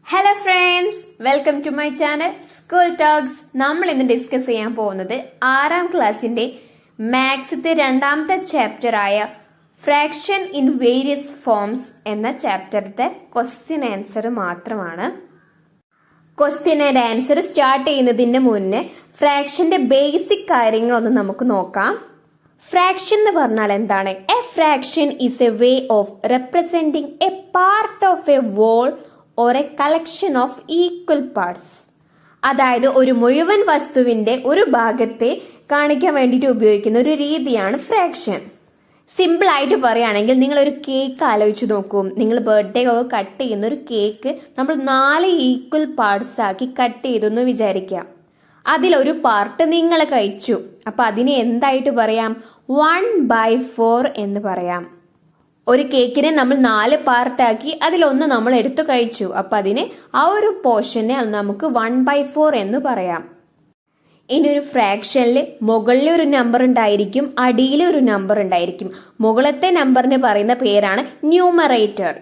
Hello friends, welcome to my channel school talks. നമ്മൾ ഇന്ന് discuss ചെയ്യാൻ പോകുന്നത് 6ാം ക്ലാസ്സിന്റെ മാത്സിന്റെ 2ാമത്തെ ചാപ്റ്റർ ആയ ഫ്രാക്ഷൻ ഇൻ വേരിയസ് ഫോംസ് എന്ന ചാപ്റ്ററിന്റെ ക്വസ്റ്റ്യൻ ആൻസർ മാത്രമാണ്. ക്വസ്റ്റ്യൻ ആൻഡ് ആൻസർ സ്റ്റാർട്ട് ചെയ്യുന്നതിന് മുന്നേ ഫ്രാക്ഷന്റെ ബേസിക് കാര്യങ്ങളൊന്ന് നമുക്ക് നോക്കാം. ഫ്രാക്ഷൻ എന്ന് പറഞ്ഞാൽ എന്താണ്? A fraction is a way of representing a part of a whole or a collection of equal parts. അതായത് ഒരു മുഴുവൻ വസ്തുവിന്റെ ഒരു ഭാഗത്തെ കാണിക്കാൻ വേണ്ടിയിട്ട് ഉപയോഗിക്കുന്ന ഒരു രീതിയാണ് ഫ്രാക്ഷൻ. സിമ്പിൾ ആയിട്ട് പറയുകയാണെങ്കിൽ നിങ്ങൾ ഒരു കേക്ക് ആലോചിച്ച് നോക്കൂ. നിങ്ങൾ ബർത്ത്ഡേ ഒക്കെ കട്ട് ചെയ്യുന്ന ഒരു കേക്ക് നമ്മൾ 4 ഈക്വൽ പാർട്സ് ആക്കി കട്ട് ചെയ്തു എന്ന് വിചാരിക്കാം. അതിലൊരു പാർട്ട് നിങ്ങൾ കഴിച്ചു. അപ്പൊ അതിനെ എന്തായിട്ട് പറയാം? 1/4 എന്ന് പറയാം. ഒരു കേക്കിനെ നമ്മൾ 4 പാർട്ടാക്കി അതിലൊന്ന് നമ്മൾ എടുത്തു കഴിച്ചു. അപ്പൊ അതിനെ ആ ഒരു പോർഷനെ നമുക്ക് 1/4 എന്ന് പറയാം. ഇനി ഒരു ഫ്രാക്ഷനിൽ മുകളിൽ ഒരു നമ്പർ ഉണ്ടായിരിക്കും, അടിയിൽ ഒരു നമ്പർ ഉണ്ടായിരിക്കും. മുകളത്തെ നമ്പറിന് പറയുന്ന പേരാണ് ന്യൂമറേറ്റർ.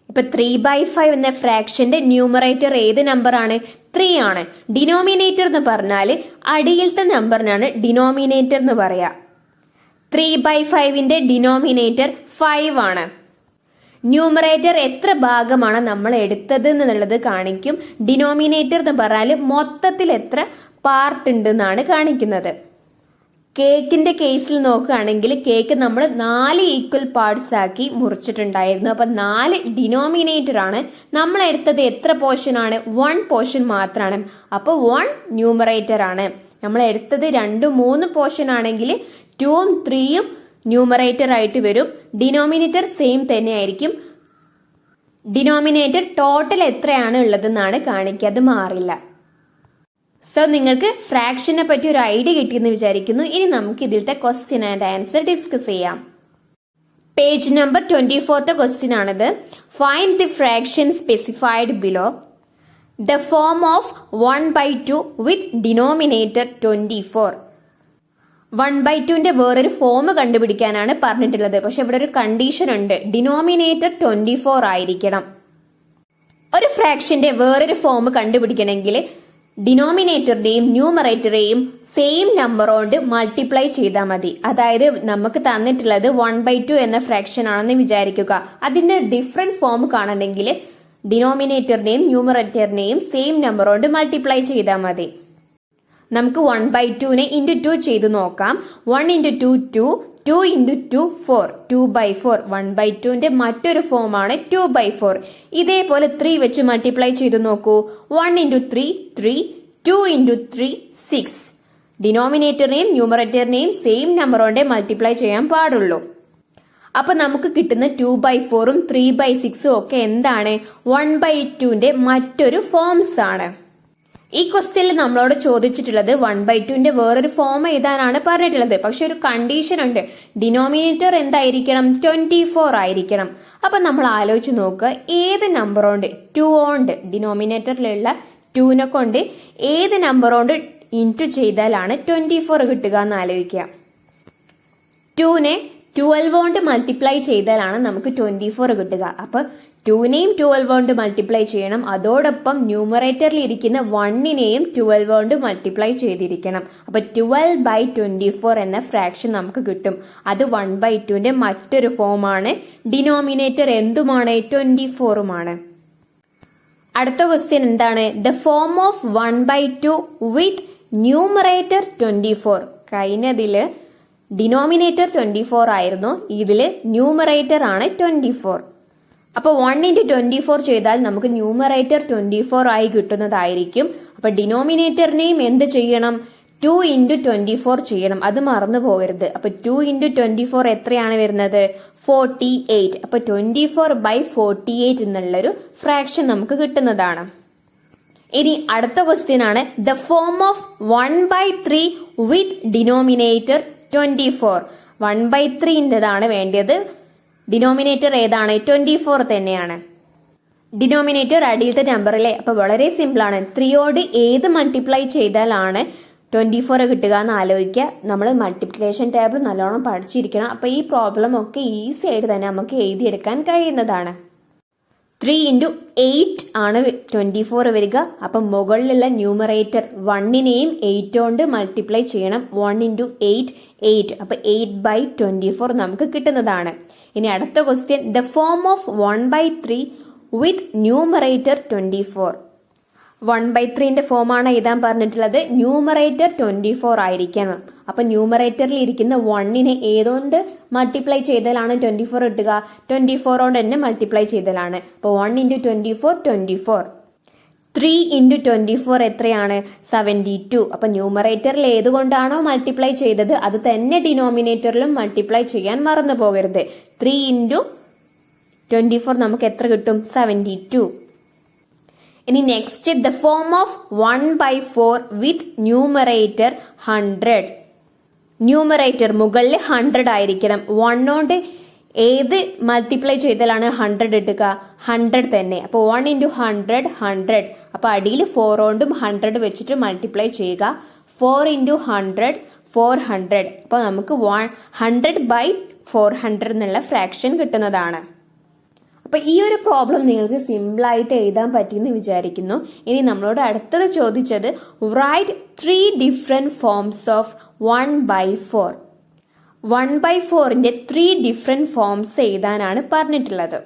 ഇപ്പൊ 3/5 എന്ന ഫ്രാക്ഷന്റെ ന്യൂമറേറ്റർ ഏത് നമ്പറാണ്? 3 ആണ്. ഡിനോമിനേറ്റർ എന്ന് പറഞ്ഞാൽ അടിയിലത്തെ നമ്പറിനാണ് ഡിനോമിനേറ്റർ എന്ന് പറയാ. 3/5ന്റെ ഡിനോമിനേറ്റർ 5 ആണ്. ന്യൂമറേറ്റർ എത്ര ഭാഗമാണ് നമ്മൾ എടുത്തത് എന്നുള്ളത് കാണിക്കും. ഡിനോമിനേറ്റർ എന്ന് പറഞ്ഞാൽ മൊത്തത്തിൽ എത്ര പാർട്ട് ഉണ്ട് എന്നാണ് കാണിക്കുന്നത്. കേക്കിന്റെ കേസിൽ നോക്കുകയാണെങ്കിൽ കേക്ക് നമ്മൾ 4 ഈക്വൽ പാർട്സ് ആക്കി മുറിച്ചിട്ടുണ്ടായിരുന്നു. അപ്പൊ 4 ഡിനോമിനേറ്റർ ആണ്. നമ്മൾ എടുത്തത് എത്ര പോർഷൻ ആണ്? 1 പോർഷൻ മാത്രമാണ്. അപ്പൊ 1 ന്യൂമറേറ്റർ ആണ്. നമ്മൾ എടുത്തത് 2, 3 പോർഷൻ ആണെങ്കിൽ 2ഉം 3ഉം ന്യൂമറേറ്റർ ആയിട്ട് വരും. ഡിനോമിനേറ്റർ സെയിം തന്നെ ആയിരിക്കും. ഡിനോമിനേറ്റർ ടോട്ടൽ എത്രയാണ് ഉള്ളതെന്നാണ് കാണിക്കുക, അത് മാറില്ല. സോ നിങ്ങൾക്ക് ഫ്രാക്ഷനെ പറ്റി ഒരു ഐഡിയ കിട്ടിയെന്ന് വിചാരിക്കുന്നു. ഇനി നമുക്ക് ഇതിലത്തെ ക്വസ്റ്റ്യൻ ആൻഡ് ആൻസർ ഡിസ്കസ് ചെയ്യാം. പേജ് നമ്പർ 24ത്തെ ക്വസ്റ്റ്യൻ ആണിത്. Find the fraction specified below. The form of 1/2 with denominator 24. 1/2ന്റെ വേറൊരു ഫോം കണ്ടുപിടിക്കാനാണ് പറഞ്ഞിട്ടുള്ളത്. പക്ഷെ ഇവിടെ ഒരു കണ്ടീഷൻ ഉണ്ട്, ഡിനോമിനേറ്റർ 24 ആയിരിക്കണം. ഒരു ഫ്രാക്ഷന്റെ വേറൊരു ഫോം കണ്ടുപിടിക്കണമെങ്കിൽ ഡിനോമിനേറ്ററിന്റെയും ന്യൂമറേറ്ററെയും സെയിം നമ്പർ കൊണ്ട് മൾട്ടിപ്ലൈ ചെയ്താൽ മതി. അതായത് നമുക്ക് തന്നിട്ടുള്ളത് 1/2 എന്ന ഫ്രാക്ഷൻ ആണെന്ന് വിചാരിക്കുക. അതിന്റെ ഡിഫറെന്റ് ഫോം കാണണമെങ്കിൽ ഡിനോമിനേറ്ററിനെയും ന്യൂമറേറ്ററിനെയും സെയിം നമ്പർ കൊണ്ട് മൾട്ടിപ്ലൈ ചെയ്താൽ മതി. നമുക്ക് 1/2നെ ഇൻറ്റു 2 ചെയ്ത് നോക്കാം. 1 × 2 2, 2 × 2 4, 2/4. 1/2ന്റെ മറ്റൊരു ഫോമാണ് 2/4. ഇതേപോലെ 3 വെച്ച് മൾട്ടിപ്ലൈ ചെയ്ത് നോക്കൂ. 1 × 3 3, 2 × 3 6. ഡിനോമിനേറ്ററിനെയും ന്യൂമറേറ്ററിനെയും സെയിം നമ്പർ കൊണ്ടേ മൾട്ടിപ്ലൈ ചെയ്യാൻ പാടുള്ളൂ. അപ്പൊ നമുക്ക് കിട്ടുന്ന 2/4ഉം 3/6ഉം ഒക്കെ എന്താണ്? 1/2ന്റെ മറ്റൊരു ഫോംസ് ആണ്. ഈ ക്വസ്റ്റ്യനിൽ നമ്മളോട് ചോദിച്ചിട്ടുള്ളത് 1/2ന്റെ വേറൊരു ഫോം എഴുതാനാണ് പറഞ്ഞിട്ടുള്ളത്. പക്ഷെ ഒരു കണ്ടീഷൻ ഉണ്ട്, ഡിനോമിനേറ്റർ എന്തായിരിക്കണം? 24 ആയിരിക്കണം. അപ്പൊ നമ്മൾ ആലോചിച്ച് നോക്കുക, ഏത് നമ്പർ കൊണ്ട് 2 കൊണ്ട് ഡിനോമിനേറ്ററിലുള്ള 2നെ കൊണ്ട് ഏത് നമ്പർ കൊണ്ട് ഇൻറ്റു ചെയ്താലാണ് 24 കിട്ടുക എന്ന് ആലോചിക്കുക. 2നെ 12 കൊണ്ട് മൾട്ടിപ്ലൈ ചെയ്താലാണ് നമുക്ക് 24 കിട്ടുക. അപ്പൊ 2നെയും 12 കൊണ്ട് മൾട്ടിപ്ലൈ ചെയ്യണം. അതോടൊപ്പം ന്യൂമറേറ്ററിൽ ഇരിക്കുന്ന 1നെയും 12 കൊണ്ട് മൾട്ടിപ്ലൈ ചെയ്തിരിക്കണം. അപ്പൊ 12/24 എന്ന ഫ്രാക്ഷൻ നമുക്ക് കിട്ടും. അത് 1/2ന്റെ മറ്റൊരു ഫോമാണ്. ഡിനോമിനേറ്റർ എന്തുമാണ്? 24ഉമാണ്. അടുത്ത ക്വസ്റ്റ്യൻ എന്താണ്? The form of 1/2 with numerator 24. കഴിഞ്ഞതില് ഡിനോമിനേറ്റർ 24 ആയിരുന്നു, ഇതില് ന്യൂമറേറ്റർ ആണ് 24. അപ്പൊ 1 × 24 ചെയ്താൽ നമുക്ക് ന്യൂമറേറ്റർ 24 ആയി കിട്ടുന്നതായിരിക്കും. അപ്പൊ ഡിനോമിനേറ്ററിനെയും എന്ത് ചെയ്യണം? 2 × 24 ചെയ്യണം, അത് മറന്നു പോകരുത്. അപ്പൊ 2 × 24 എത്രയാണ് വരുന്നത്? 48. അപ്പൊ 24/48 എന്നുള്ളൊരു ഫ്രാക്ഷൻ നമുക്ക് കിട്ടുന്നതാണ്. ഇനി അടുത്ത ക്വസ്റ്റ്യൻ ആണ്, the form of 1/3 with denominator 24. 1/3ൻ്റെതാണ് വേണ്ടത്. ഡിനോമിനേറ്റർ ഏതാണ്? 24 തന്നെയാണ്. ഡിനോമിനേറ്റർ അടിയിലത്തെ നമ്പർ അല്ലേ? അപ്പൊ വളരെ സിമ്പിൾ ആണ്. 3യോട് ഏത് മൾട്ടിപ്ലൈ ചെയ്താലാണ് 24 കിട്ടുക എന്ന് ആലോചിക്കുക. നമ്മൾ മൾട്ടിപ്ലിക്കേഷൻ ടേബിൾ നല്ലോണം പഠിച്ചിരിക്കണം. അപ്പൊ ഈ പ്രോബ്ലം ഒക്കെ ഈസി ആയിട്ട് തന്നെ നമുക്ക് എഴുതിയെടുക്കാൻ കഴിയുന്നതാണ്. 3 ഇൻറ്റു 8 ആണ് 24 വരിക. അപ്പം മുകളിലുള്ള ന്യൂമറേറ്റർ 1നെയും 8 കൊണ്ട് മൾട്ടിപ്ലൈ ചെയ്യണം. 1 ഇൻറ്റു 8 8. അപ്പൊ 8/24 നമുക്ക് കിട്ടുന്നതാണ്. ഇനി അടുത്ത question, the form of 1/3 with numerator 24. 1/3ന്റെ ഫോമാണ് എഴുതാൻ പറഞ്ഞിട്ടുള്ളത്. ന്യൂമറേറ്റർ 24 ആയിരിക്കണം. അപ്പൊ ന്യൂമറേറ്ററിൽ ഇരിക്കുന്ന 1നെ ഏതുകൊണ്ട് മൾട്ടിപ്ലൈ ചെയ്താലാണ് 24 കിട്ടുക? 24 കൊണ്ട് തന്നെ മൾട്ടിപ്ലൈ ചെയ്തലാണ്. അപ്പൊ 1 ഇൻറ്റു 24 24. 3 ഇൻറ്റു 24 എത്രയാണ്? 72. അപ്പൊ ന്യൂമറേറ്ററിൽ ഏതുകൊണ്ടാണോ മൾട്ടിപ്ലൈ ചെയ്തത് അത് തന്നെ ഡിനോമിനേറ്ററിലും മൾട്ടിപ്ലൈ ചെയ്യാൻ മറന്നു പോകരുത്. 3 ഇൻറ്റു 24 നമുക്ക് എത്ര കിട്ടും? 72. ഇനി next, the form of 1/4 with numerator 100. Numerator മുകളിൽ 100 ആയിരിക്കണം. 1 കൊണ്ട് ഏത് മൾട്ടിപ്ലൈ ചെയ്താലാണ് 100 കിട്ടുക? 100 തന്നെ. അപ്പോൾ 1 ഇൻറ്റു 100 100. അപ്പൊ അടിയിൽ 4 കൊണ്ടും 100 വെച്ചിട്ട് മൾട്ടിപ്ലൈ ചെയ്യുക. 4 ഇൻറ്റു 100 400. അപ്പൊ നമുക്ക് 100/400 എന്നുള്ള ഫ്രാക്ഷൻ കിട്ടുന്നതാണ്. അപ്പൊ ഈ ഒരു പ്രോബ്ലം നിങ്ങൾക്ക് സിമ്പിൾ ആയിട്ട് എഴുതാൻ പറ്റിയെന്ന് വിചാരിക്കുന്നു. ഇനി നമ്മളോട് അടുത്തത് ചോദിച്ചത്, റൈറ്റ് 3 ഡിഫറെന്റ് ഫോംസ് ഓഫ് 1/4. 1/4ന്റെ 3 ഡിഫറെന്റ് ഫോംസ് എഴുതാനാണ് പറഞ്ഞിട്ടുള്ളത്.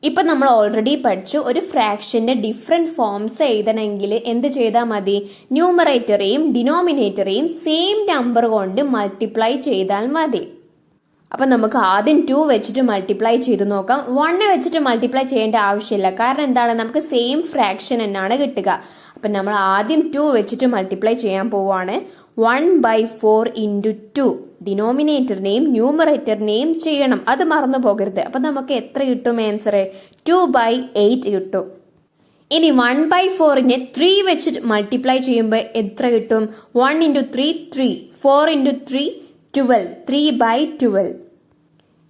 ഇപ്പൊ നമ്മൾ ഓൾറെഡി പഠിച്ചു, ഒരു ഫ്രാക്ഷന്റെ ഡിഫറെന്റ് ഫോംസ് എഴുതണമെങ്കിൽ എന്ത് ചെയ്താൽ മതി? ന്യൂമറേറ്ററെയും ഡിനോമിനേറ്ററെയും സെയിം നമ്പർ കൊണ്ട് മൾട്ടിപ്ലൈ ചെയ്താൽ മതി. അപ്പൊ നമുക്ക് ആദ്യം 2 വെച്ചിട്ട് മൾട്ടിപ്ലൈ ചെയ്ത് നോക്കാം. 1 വെച്ചിട്ട് മൾട്ടിപ്ലൈ ചെയ്യേണ്ട ആവശ്യമില്ല. കാരണം എന്താണ്? നമുക്ക് സെയിം ഫ്രാക്ഷൻ എന്നാണ് കിട്ടുക. അപ്പൊ നമ്മൾ ആദ്യം 2 വെച്ചിട്ട് മൾട്ടിപ്ലൈ ചെയ്യാൻ പോവാണ്. 1/4 ഇൻറ്റു 2. ഡിനോമിനേറ്ററിനെയും ന്യൂമറേറ്ററിനെയും ചെയ്യണം, അത് മറന്നു പോകരുത്. അപ്പൊ നമുക്ക് എത്ര കിട്ടും ആൻസർ? 2/8 കിട്ടും. ഇനി 1/4നെ 3 വെച്ചിട്ട് മൾട്ടിപ്ലൈ ചെയ്യുമ്പോൾ എത്ര കിട്ടും? 1 ഇൻറ്റു 3 3. 4 ഇൻറ്റു 3 12. 3/12.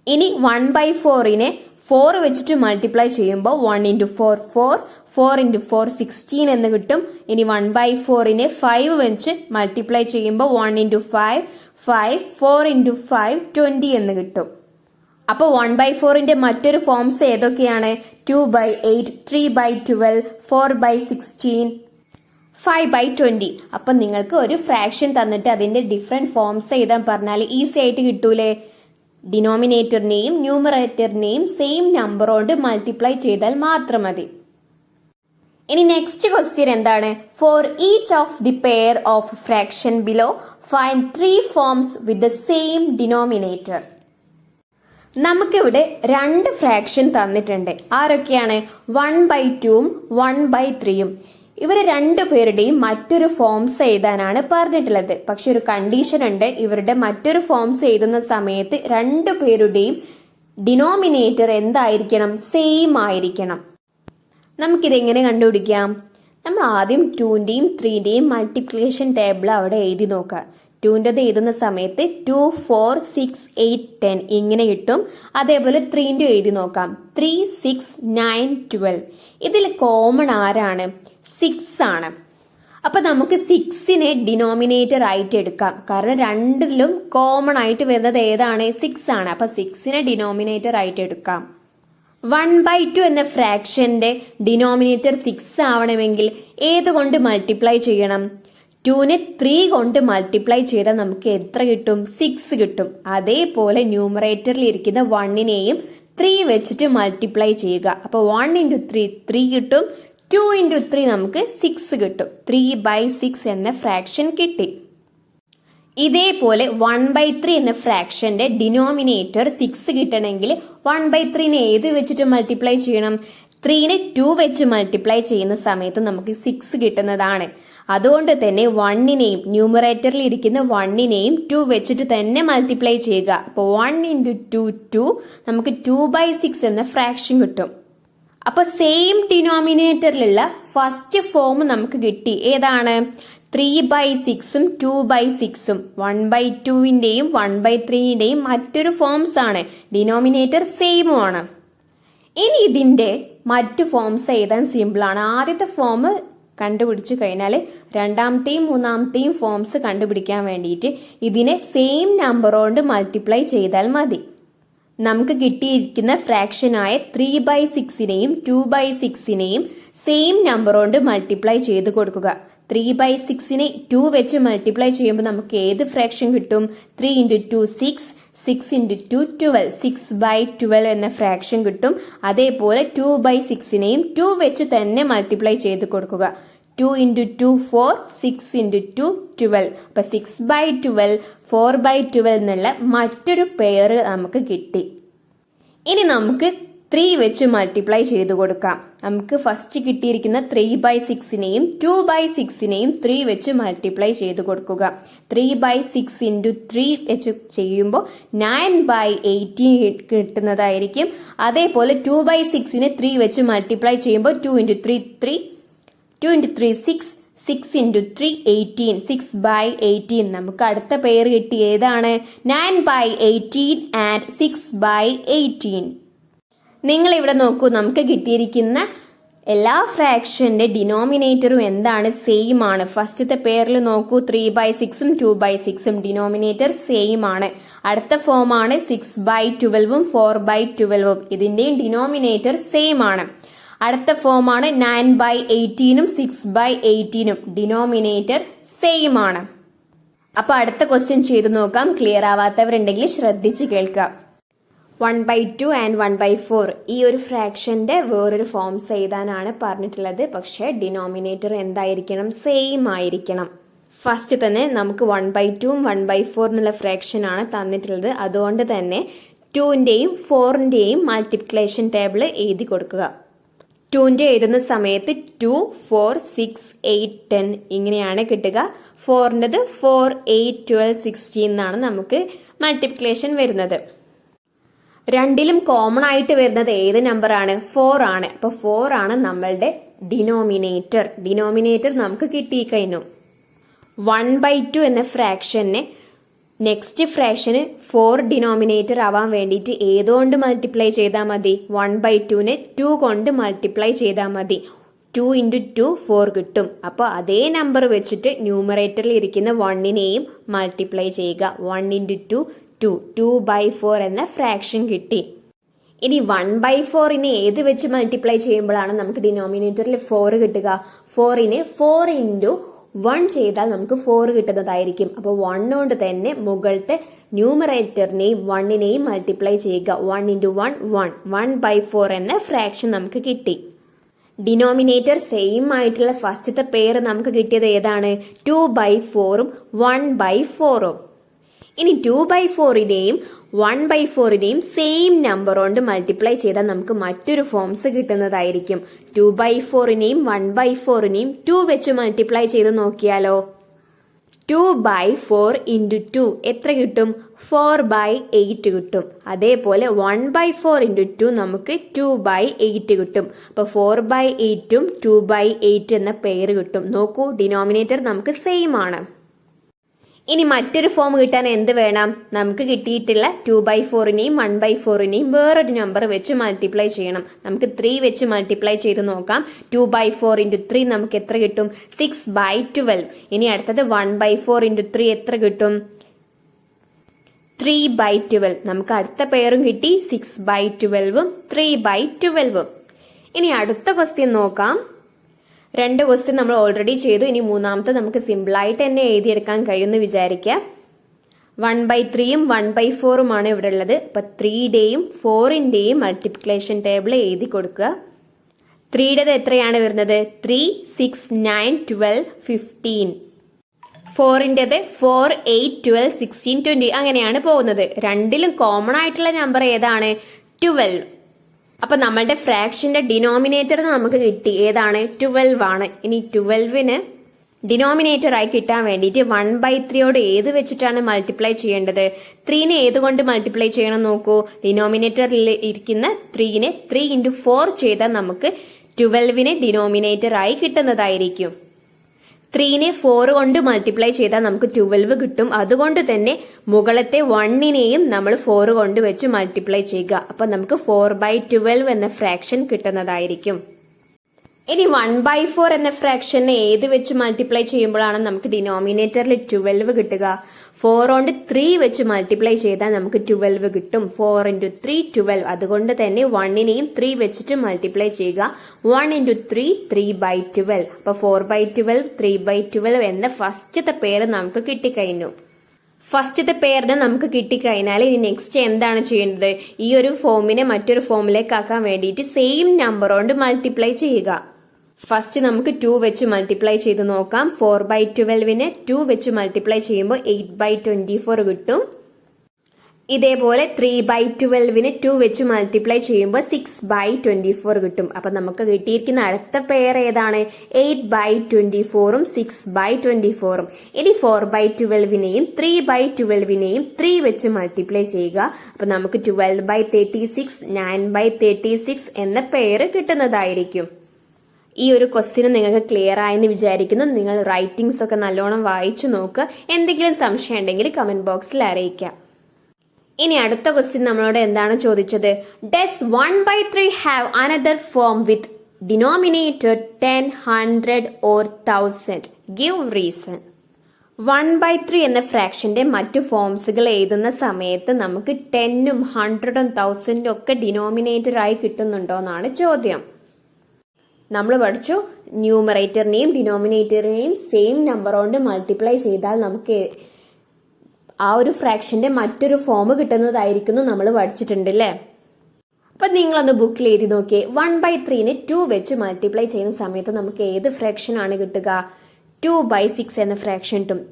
ഇനി 1/4നെ 4 വെച്ചിട്ട് മൾട്ടിപ്ലൈ ചെയ്യുമ്പോൾ 1 ഇൻറ്റു 4 4. 4 ഇൻറ്റു 4 16 എന്ന് കിട്ടും. ഇനി 1/4നെ 5 വെച്ച് മൾട്ടിപ്ലൈ ചെയ്യുമ്പോൾ 1 ഇൻറ്റു 5 5. 4 ഇൻറ്റു 5 20 എന്ന് കിട്ടും. അപ്പൊ 1/4ന്റെ മറ്റൊരു ഫോംസ് ഏതൊക്കെയാണ്? 2/8 3/12 4/16 5/20. അപ്പൊ നിങ്ങൾക്ക് ഒരു ഫ്രാക്ഷൻ തന്നിട്ട് അതിന്റെ ഡിഫറെന്റ് ഫോംസ് എഴുതാൻ പറഞ്ഞാൽ ഈസി ആയിട്ട് കിട്ടൂലേ? ഡിനോമിനേറ്ററിനെയും ന്യൂമറേറ്ററിനെയും സെയിം നമ്പർ കൊണ്ട് മൾട്ടിപ്ലൈ ചെയ്താൽ മാത്രം മതി. ഇനി നെക്സ്റ്റ് ക്വസ്റ്റ്യൻ എന്താണ്? For each of the pair of fraction below find 3 forms with the same denominator. നമുക്കിവിടെ 2 ഫ്രാക്ഷൻ തന്നിട്ടുണ്ട്. ആരൊക്കെയാണ്? 1/2ഉം 1/3യും. ഇവരെ 2 പേരുടെയും മറ്റൊരു ഫോംസ് എഴുതാനാണ് പറഞ്ഞിട്ടുള്ളത്. പക്ഷെ ഒരു കണ്ടീഷൻ ഉണ്ട്. ഇവരുടെ മറ്റൊരു ഫോംസ് എഴുതുന്ന സമയത്ത് 2 പേരുടെയും ഡിനോമിനേറ്റർ എന്തായിരിക്കണം? സെയിം ആയിരിക്കണം. നമുക്കിതെങ്ങനെ കണ്ടുപിടിക്കാം? നമ്മൾ ആദ്യം 2ന്റെയും 3ന്റെയും മൾട്ടിപ്ലിക്കേഷൻ ടേബിൾ അവിടെ എഴുതി നോക്കുക. 2ന്റേത് എഴുതുന്ന സമയത്ത് 2 4 6 8 10 ഇങ്ങനെ കിട്ടും. അതേപോലെ 3ന്റെ എഴുതി നോക്കാം. 3 6 9 12. ഇതിൽ കോമൺ ആരാണ്? 6 ആണ്. അപ്പൊ നമുക്ക് 6നെ ഡിനോമിനേറ്റർ ആയിട്ട് എടുക്കാം. കാരണം രണ്ടിലും കോമൺ ആയിട്ട് വരുന്നത് ഏതാണ്? 6 ആണ്. അപ്പൊ 6നെ ഡിനോമിനേറ്റർ ആയിട്ട് എടുക്കാം. 1/2 എന്ന ഫ്രാക്ഷന്റെ ഡിനോമിനേറ്റർ 6 ആവണമെങ്കിൽ ഏതുകൊണ്ട് മൾട്ടിപ്ലൈ ചെയ്യണം? 2നെ 3 കൊണ്ട് മൾട്ടിപ്ലൈ ചെയ്താൽ നമുക്ക് എത്ര കിട്ടും? 6 കിട്ടും. അതേപോലെ ന്യൂമറേറ്ററിൽ ഇരിക്കുന്ന 1നെയും 3 വെച്ചിട്ട് മൾട്ടിപ്ലൈ ചെയ്യുക. അപ്പൊ 1 ഇൻറ്റു 3 3 കിട്ടും. 2 ഇൻറ്റു 3 നമുക്ക് 6 കിട്ടും. 3/6 എന്ന ഫ്രാക്ഷൻ കിട്ടി. ഇതേപോലെ 1/3 എന്ന ഫ്രാക്ഷന്റെ ഡിനോമിനേറ്റർ 6 കിട്ടണമെങ്കിൽ 1/3നെ ഏത് വെച്ചിട്ട് മൾട്ടിപ്ലൈ ചെയ്യണം? 3നെ 2 വെച്ച് മൾട്ടിപ്ലൈ ചെയ്യുന്ന സമയത്ത് നമുക്ക് 6 കിട്ടുന്നതാണ്. അതുകൊണ്ട് തന്നെ 1നെയും ന്യൂമറേറ്ററിൽ ഇരിക്കുന്ന 1നെയും 2 വെച്ചിട്ട് തന്നെ മൾട്ടിപ്ലൈ ചെയ്യുക. അപ്പോൾ 1 ഇൻറ്റു 2 2. നമുക്ക് 2/6 എന്ന ഫ്രാക്ഷൻ കിട്ടും. അപ്പൊ സെയിം ഡിനോമിനേറ്ററിലുള്ള ഫസ്റ്റ് ഫോം നമുക്ക് കിട്ടി. ഏതാണ്? 3/6ഉം 2/6ഉം 1/2ന്റെയും 1/3ന്റെയും മറ്റൊരു ഫോംസ് ആണ്. ഡിനോമിനേറ്റർ സെയിമും ആണ്. ഇനി ഇതിന്റെ മറ്റു ഫോംസ് എഴുതാൻ സിമ്പിൾ ആണ്. ആദ്യത്തെ ഫോം കണ്ടുപിടിച്ചു കഴിഞ്ഞാൽ രണ്ടാമത്തെയും മൂന്നാമത്തെയും ഫോംസ് കണ്ടുപിടിക്കാൻ വേണ്ടിയിട്ട് ഇതിനെ സെയിം നമ്പർ കൊണ്ട് മൾട്ടിപ്ലൈ ചെയ്താൽ മതി. നമുക്ക് കിട്ടിയിരിക്കുന്ന ഫ്രാക്ഷനായ 3/6നെയും 2/6നെയും സെയിം നമ്പർ കൊണ്ട് മൾട്ടിപ്ലൈ ചെയ്ത് കൊടുക്കുക. 3/6നെ 2 വെച്ച് മൾട്ടിപ്ലൈ ചെയ്യുമ്പോൾ നമുക്ക് ഏത് ഫ്രാക്ഷൻ കിട്ടും? 3 × 2 6, 6 × 2 12, 6/12 എന്ന ഫ്രാക്ഷൻ കിട്ടും. അതേപോലെ 2/6നെയും 2 വെച്ച് തന്നെ മൾട്ടിപ്ലൈ ചെയ്ത് കൊടുക്കുക. 2 × 2 4, 6 × 2 12. അപ്പൊ 6/12, 4/12 എന്നുള്ള മറ്റൊരു പെയർ നമുക്ക് കിട്ടി. ഇനി നമുക്ക് 3 വെച്ച് മൾട്ടിപ്ലൈ ചെയ്ത് കൊടുക്കാം. നമുക്ക് ഫസ്റ്റ് കിട്ടിയിരിക്കുന്ന 3/6നെയും 2/6നെയും 3 വെച്ച് മൾട്ടിപ്ലൈ ചെയ്ത് കൊടുക്കുക. 3/6 × 3 വെച്ച് ചെയ്യുമ്പോൾ 9/18 കിട്ടുന്നതായിരിക്കും. അതേപോലെ 2/6നെ 3 വെച്ച് മൾട്ടിപ്ലൈ ചെയ്യുമ്പോൾ 2 × 3 3, 2 × 3 6, 6 × 3 18, 6/18. നമുക്ക് അടുത്ത പെയർ കിട്ടി. ഏതാണ്? 9/18 ആൻഡ് 6/18. നിങ്ങൾ ഇവിടെ നോക്കൂ, നമുക്ക് കിട്ടിയിരിക്കുന്ന എല്ലാ ഫ്രാക്ഷന്റെ ഡിനോമിനേറ്ററും എന്താണ്? സെയിം ആണ്. ഫസ്റ്റത്തെ പെയറിൽ നോക്കൂ, 3/6ഉം 2/6ഉം ഡിനോമിനേറ്റർ സെയിം ആണ്. അടുത്ത ഫോം ആണ് 6/12ഉം 4/12ഉം. ഇതിന്റെയും ഡിനോമിനേറ്റർ സെയിം ആണ്. അടുത്ത ഫോം ആണ് 9/18ഉം 6/18ഉം. ഡിനോമിനേറ്റർ സെയിം ആണ്. അപ്പൊ അടുത്ത ക്വസ്റ്റ്യൻ ചെയ്ത് നോക്കാം. ക്ലിയർ ആവാത്തവരുണ്ടെങ്കിൽ ശ്രദ്ധിച്ച് കേൾക്കാം. 1/2 ആൻഡ് 1/4 ഈ ഒരു ഫ്രാക്ഷന്റെ വേറൊരു ഫോംസ് എഴുതാനാണ് പറഞ്ഞിട്ടുള്ളത്. പക്ഷെ ഡിനോമിനേറ്റർ എന്തായിരിക്കണം? സെയിം ആയിരിക്കണം. ഫസ്റ്റ് തന്നെ നമുക്ക് 1/2ഉം 1/4 എന്നുള്ള ഫ്രാക്ഷൻ ആണ് തന്നിട്ടുള്ളത്. അതുകൊണ്ട് തന്നെ 2ന്റെയും 4ന്റെയും മൾട്ടിപ്ലിക്കേഷൻ ടേബിൾ എഴുതി കൊടുക്കുക. 2ന്റെ എഴുതുന്ന സമയത്ത് 2, 4, 6, 8, 10 ഇങ്ങനെയാണ് കിട്ടുക. 4ന്റേത് 4, 8, 12, 16 എന്നാണ് നമുക്ക് മൾട്ടിപ്ലിക്കേഷൻ വരുന്നത്. രണ്ടിലും കോമൺ ആയിട്ട് വരുന്നത് ഏത് നമ്പർ ആണ്? 4 ആണ്. അപ്പൊ 4 ആണ് നമ്മളുടെ ഡിനോമിനേറ്റർ. ഡിനോമിനേറ്റർ നമുക്ക് കിട്ടിക്കഴിഞ്ഞു. 1/2 എന്ന ഫ്രാക്ഷനെ നെക്സ്റ്റ് ഫ്രാക്ഷന് 4 ഡിനോമിനേറ്റർ ആവാൻ വേണ്ടിയിട്ട് ഏതുകൊണ്ട് മൾട്ടിപ്ലൈ ചെയ്താൽ മതി? 1/2നെ 2 കൊണ്ട് മൾട്ടിപ്ലൈ ചെയ്താൽ മതി. 2 × 2 4 കിട്ടും. അപ്പോൾ അതേ നമ്പർ വെച്ചിട്ട് ന്യൂമറേറ്ററിൽ ഇരിക്കുന്ന 1നെയും മൾട്ടിപ്ലൈ ചെയ്യുക. 1 × 2 2, 2/4 എന്ന ഫ്രാക്ഷൻ കിട്ടി. ഇനി 1/4നെ ഏത് വെച്ച് മൾട്ടിപ്ലൈ ചെയ്യുമ്പോഴാണ് നമുക്ക് ഡിനോമിനേറ്ററിൽ 4 കിട്ടുക? 4നെ 4 × 1 ചെയ്താൽ നമുക്ക് 4 കിട്ടുന്നതായിരിക്കും. അപ്പോൾ 1 കൊണ്ട് തന്നെ മുകളിലത്തെ ന്യൂമറേറ്ററിനെയും 1നെയും മൾട്ടിപ്ലൈ ചെയ്യുക. 1 × 1 1, 1/4 എന്ന ഫ്രാക്ഷൻ നമുക്ക് കിട്ടി. ഡിനോമിനേറ്റർ സെയിം ആയിട്ടുള്ള ഫസ്റ്റത്തെ പെയർ നമുക്ക് കിട്ടിയത് ഏതാണ്? 2/4ഉം 1/4ഉം. ഇനി 2/4നെയും 1/4നെയും സെയിം നമ്പർ കൊണ്ട് മൾട്ടിപ്ലൈ ചെയ്താൽ നമുക്ക് മറ്റൊരു ഫോംസ് കിട്ടുന്നതായിരിക്കും. 2/4നെയും 1/4നെയും 2 വെച്ച് മൾട്ടിപ്ലൈ ചെയ്ത് നോക്കിയാലോ? 2/4 × 2 എത്ര കിട്ടും? 4/8 കിട്ടും. അതേപോലെ 1/4 × 2 നമുക്ക് 2/8 കിട്ടും. അപ്പൊ 4/8ഉം 2/8 എന്ന പെയർ കിട്ടും. നോക്കൂ, ഡിനോമിനേറ്റർ നമുക്ക് സെയിം ആണ്. ഇനി മറ്റൊരു ഫോം കിട്ടാൻ എന്ത് വേണം? നമുക്ക് കിട്ടിയിട്ടുള്ള 2/4നെയും 1/4നെയും വേറൊരു നമ്പർ വെച്ച് മൾട്ടിപ്ലൈ ചെയ്യണം. നമുക്ക് 3 വെച്ച് മൾട്ടിപ്ലൈ ചെയ്ത് നോക്കാം. 2/4 × 3 നമുക്ക് എത്ര കിട്ടും? 6/12. ഇനി അടുത്തത് 1/4 × 3 എത്ര കിട്ടും? 3/12. നമുക്ക് അടുത്ത പെയറും കിട്ടി. 6/12ഉം 3/12ഉം. ഇനി അടുത്ത ക്വസ്റ്റ്യൻ നോക്കാം. 2 ക്വസ്റ്റ്യൻ നമ്മൾ ഓൾറെഡി ചെയ്തു. ഇനി മൂന്നാമത്തെ നമുക്ക് സിമ്പിളായിട്ട് തന്നെ എഴുതിയെടുക്കാൻ കഴിയുമെന്ന് വിചാരിക്കാം. 1/3ഉം 1/4ഉം ആണ് ഇവിടെ ഉള്ളത്. അപ്പൊ 3ന്റെയും 4ന്റെയും മൾട്ടിപ്ലിക്കേഷൻ ടേബിൾ എഴുതി കൊടുക്കുക. 3യുടേത് എത്രയാണ് വരുന്നത്? 3, 6, 9, 12, 15. 4ന്റേത് 4, 8, 12, 16, 20 അങ്ങനെയാണ് പോകുന്നത്. രണ്ടിലും കോമൺ ആയിട്ടുള്ള നമ്പർ ഏതാണ്? 12. അപ്പൊ നമ്മളുടെ ഫ്രാക്ഷന്റെ ഡിനോമിനേറ്റർ നമുക്ക് കിട്ടി. ഏതാണ്? 12 ആണ്. ഇനി 12ന് ഡിനോമിനേറ്റർ ആയി കിട്ടാൻ വേണ്ടിയിട്ട് 1/3യോട് ഏത് വെച്ചിട്ടാണ് മൾട്ടിപ്ലൈ ചെയ്യേണ്ടത്? 3നെ ഏതുകൊണ്ട് മൾട്ടിപ്ലൈ ചെയ്യണം നോക്കൂ. ഡിനോമിനേറ്ററിൽ ഇരിക്കുന്ന 3നെ 3 × 4 ചെയ്താൽ നമുക്ക് 12നെ ഡിനോമിനേറ്റർ ആയി കിട്ടുന്നതായിരിക്കും. 3നെ 4 കൊണ്ട് മൾട്ടിപ്ലൈ ചെയ്താൽ നമുക്ക് 12 കിട്ടും. അതുകൊണ്ട് തന്നെ മുകളത്തെ 1നെയും നമ്മൾ 4 കൊണ്ട് വെച്ച് മൾട്ടിപ്ലൈ ചെയ്യുക. അപ്പൊ നമുക്ക് 4/12 എന്ന ഫ്രാക്ഷൻ കിട്ടുന്നതായിരിക്കും. ഇനി 1/4 എന്ന ഫ്രാക്ഷനെ ഏത് വെച്ച് മൾട്ടിപ്ലൈ ചെയ്യുമ്പോഴാണ് നമുക്ക് ഡിനോമിനേറ്ററിൽ 12 കിട്ടുക? 4 കൊണ്ട് 3 വെച്ച് മൾട്ടിപ്ലൈ ചെയ്താൽ നമുക്ക് 12 കിട്ടും. 4 into 3 12. അതുകൊണ്ട് തന്നെ 1നെയും 3 വെച്ചിട്ട് മൾട്ടിപ്ലൈ ചെയ്യുക. 1 into 3 3/12. അപ്പൊ 4/12 3/12 എന്ന ഫസ്റ്റത്തെ പേര് നമുക്ക് കിട്ടിക്കഴിഞ്ഞു. ഫസ്റ്റത്തെ പേരിന് നമുക്ക് കിട്ടിക്കഴിഞ്ഞാൽ ഇനി നെക്സ്റ്റ് എന്താണ് ചെയ്യേണ്ടത്? ഈ ഒരു ഫോമിനെ മറ്റൊരു ഫോമിലേക്ക് ആക്കാൻ വേണ്ടിയിട്ട് സെയിം നമ്പർ കൊണ്ട് മൾട്ടിപ്ലൈ ചെയ്യുക. ഫസ്റ്റ് നമുക്ക് 2 വെച്ച് മൾട്ടിപ്ലൈ ചെയ്ത് നോക്കാം. 4/12നെ 2 വെച്ച് മൾട്ടിപ്ലൈ ചെയ്യുമ്പോൾ 8/24 കിട്ടും. ഇതേപോലെ 3/12നെ 2 വെച്ച് മൾട്ടിപ്ലൈ ചെയ്യുമ്പോൾ 6/24 കിട്ടും. അപ്പൊ നമുക്ക് കിട്ടിയിരിക്കുന്ന അടുത്ത പെയർ ഏതാണ്? 8/24ഉം 6/24ഉം. ഇനി 4/12നെയും 3/12നെയും 3 വെച്ച് മൾട്ടിപ്ലൈ ചെയ്യുക. അപ്പൊ നമുക്ക് 12/36 9/36 എന്ന പെയർ കിട്ടുന്നതായിരിക്കും. ഈ ഒരു ക്വസ്റ്റ്യൻ നിങ്ങൾക്ക് ക്ലിയർ ആയെന്ന് വിചാരിക്കുന്നു. നിങ്ങൾ റൈറ്റിംഗ്സ് ഒക്കെ നല്ലോണം വായിച്ചു നോക്കുക. എന്തെങ്കിലും സംശയം ഉണ്ടെങ്കിൽ കമന്റ് ബോക്സിൽ അറിയിക്കാം. ഇനി അടുത്ത ക്വസ്റ്റ്യൻ നമ്മളോട് എന്താണ് ചോദിച്ചത്? Does 1/3 have another form with denominator 10, 100 or 1000? Give reason. 1/3 എന്ന ഫ്രാക്ഷന്റെ മറ്റു ഫോംസുകൾ എഴുതുന്ന സമയത്ത് നമുക്ക് 10ഉം 100ഉം 1000ഉം ഒക്കെ ഡിനോമിനേറ്റർ ആയി കിട്ടുന്നുണ്ടോ എന്നാണ് ചോദ്യം. നമ്മൾ പഠിച്ചു ന്യൂമറേറ്ററിനെയും ഡിനോമിനേറ്ററിനെയും സെയിം നമ്പർ കൊണ്ട് മൾട്ടിപ്ലൈ ചെയ്താൽ നമുക്ക് ആ ഒരു ഫ്രാക്ഷന്റെ മറ്റൊരു ഫോം കിട്ടുന്നതായിരിക്കുന്നു നമ്മൾ പഠിച്ചിട്ടുണ്ട് അല്ലേ? അപ്പൊ നിങ്ങളൊന്ന് ബുക്കിൽ എഴുതി നോക്കിയേ. 1/3നെ 2 വെച്ച് മൾട്ടിപ്ലൈ ചെയ്യുന്ന സമയത്ത് നമുക്ക് ഏത് ഫ്രാക്ഷൻ ആണ് കിട്ടുക? 2/6 എന്ന ഫ്രാക്ഷൻ കിട്ടും.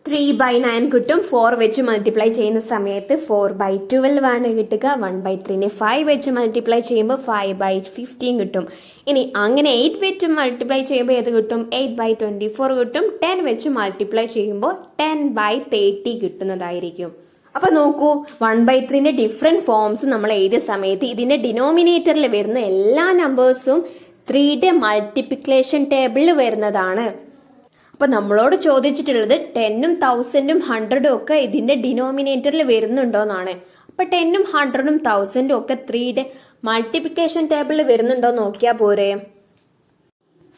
3/9 കിട്ടും. 4 വെച്ച് മൾട്ടിപ്ലൈ ചെയ്യുന്ന സമയത്ത് 4/12 ആണ് കിട്ടുക. 1/3നെ 5 വെച്ച് മൾട്ടിപ്ലൈ ചെയ്യുമ്പോൾ 5/15 കിട്ടും. ഇനി അങ്ങനെ 8 വെച്ച് മൾട്ടിപ്ലൈ ചെയ്യുമ്പോൾ ഏത് കിട്ടും? 8/24 കിട്ടും. 10 വെച്ച് മൾട്ടിപ്ലൈ ചെയ്യുമ്പോൾ 10/30 കിട്ടുന്നതായിരിക്കും. അപ്പൊ നോക്കൂ, 1/3ന്റെ ഡിഫറെന്റ് ഫോംസ് നമ്മൾ എഴുതിയ സമയത്ത് ഇതിന്റെ ഡിനോമിനേറ്ററിൽ വരുന്ന എല്ലാ നമ്പേഴ്സും 3യുടെ മൾട്ടിപ്ലിക്കേഷൻ ടേബിളിൽ വരുന്നതാണ്. അപ്പൊ നമ്മളോട് ചോദിച്ചിട്ടുള്ളത് 10ഉം 1000ഉം 100ഉം ഒക്കെ ഇതിന്റെ ഡിനോമിനേറ്ററിൽ വരുന്നുണ്ടോന്നാണ്. അപ്പൊ 10ഉം 100ഉം 1000ഉം ഒക്കെ 3യുടെ മൾട്ടിപ്ലിക്കേഷൻ ടേബിളിൽ വരുന്നുണ്ടോ നോക്കിയാ പോരെ.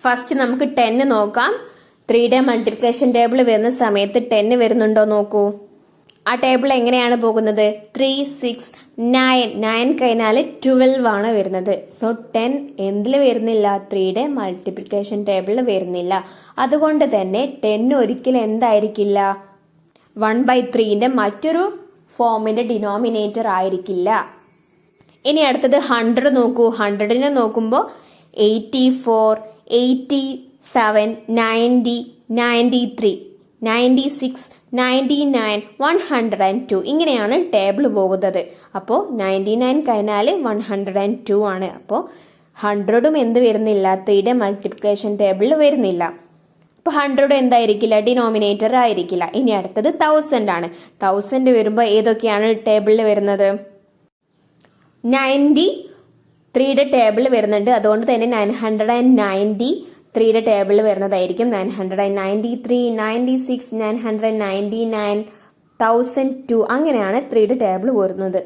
ഫസ്റ്റ് നമുക്ക് 10 നോക്കാം. 3യുടെ മൾട്ടിപ്ലിക്കേഷൻ ടേബിൾ വരുന്ന സമയത്ത് 10 വരുന്നുണ്ടോ നോക്കൂ. ആ ടേബിൾ എങ്ങനെയാണ് പോകുന്നത്? 3, 6, 9 കഴിഞ്ഞാൽ 12 ആണ് വരുന്നത്. സോ 10 എന്തിൽ വരുന്നില്ല? 3യുടെ മൾട്ടിപ്ലിക്കേഷൻ ടേബിളിൽ വരുന്നില്ല. അതുകൊണ്ട് തന്നെ 10 ഒരിക്കലും എന്തായിരിക്കില്ല? 1/3ന്റെ മറ്റൊരു ഫോമിന്റെ ഡിനോമിനേറ്റർ ആയിരിക്കില്ല. ഇനി അടുത്തത് 100 നോക്കൂ. 100നെ നോക്കുമ്പോൾ 84, 87, 90, 93, 96, 99, 102 ഇങ്ങനെയാണ് ടേബിൾ പോകുന്നത്. അപ്പോൾ 99 കഴിഞ്ഞാൽ 102 ആണ്. അപ്പോൾ 100ഉം എന്ത് വരുന്നില്ല? 3യുടെ മൾട്ടിപ്ലിക്കേഷൻ ടേബിളിൽ വരുന്നില്ല. അപ്പൊ 100 എന്തായിരിക്കില്ല? ഡിനോമിനേറ്റർ ആയിരിക്കില്ല. ഇനി അടുത്തത് 1000 ആണ്. 1000 വരുമ്പോൾ ഏതൊക്കെയാണ് ടേബിളിൽ വരുന്നത്? 90 3യുടെ ടേബിൾ വരുന്നുണ്ട്. അതുകൊണ്ട് തന്നെ 990 3യുടെ ടേബിൾ വരുന്നതായിരിക്കും. 993, 96, 999, 1002 അങ്ങനെയാണ് 3യുടെ ടേബിൾ വരുന്നത്.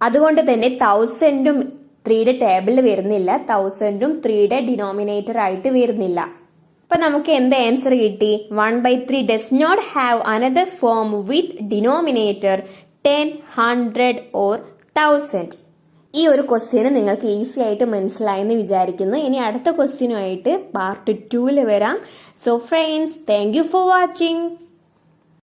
അതുകൊണ്ട് തന്നെ 1000ഉം 3യുടെ ടേബിളിൽ വരുന്നില്ല. 1000ഉം 3യുടെ ഡിനോമിനേറ്റർ ആയിട്ട് വരുന്നില്ല. അപ്പൊ നമുക്ക് എന്ത് ആൻസർ കിട്ടി? 1/3 does not have another form with denominator 10, 100 or 1000. ഈ ഒരു ക്വസ്റ്റ്യന് നിങ്ങൾക്ക് ഈസി ആയിട്ട് മനസ്സിലായെന്ന് വിചാരിക്കുന്നു. ഇനി അടുത്ത ക്വസ്റ്റ്യനുമായിട്ട് പാർട്ട് 2 വരാം. So friends, thank you for watching.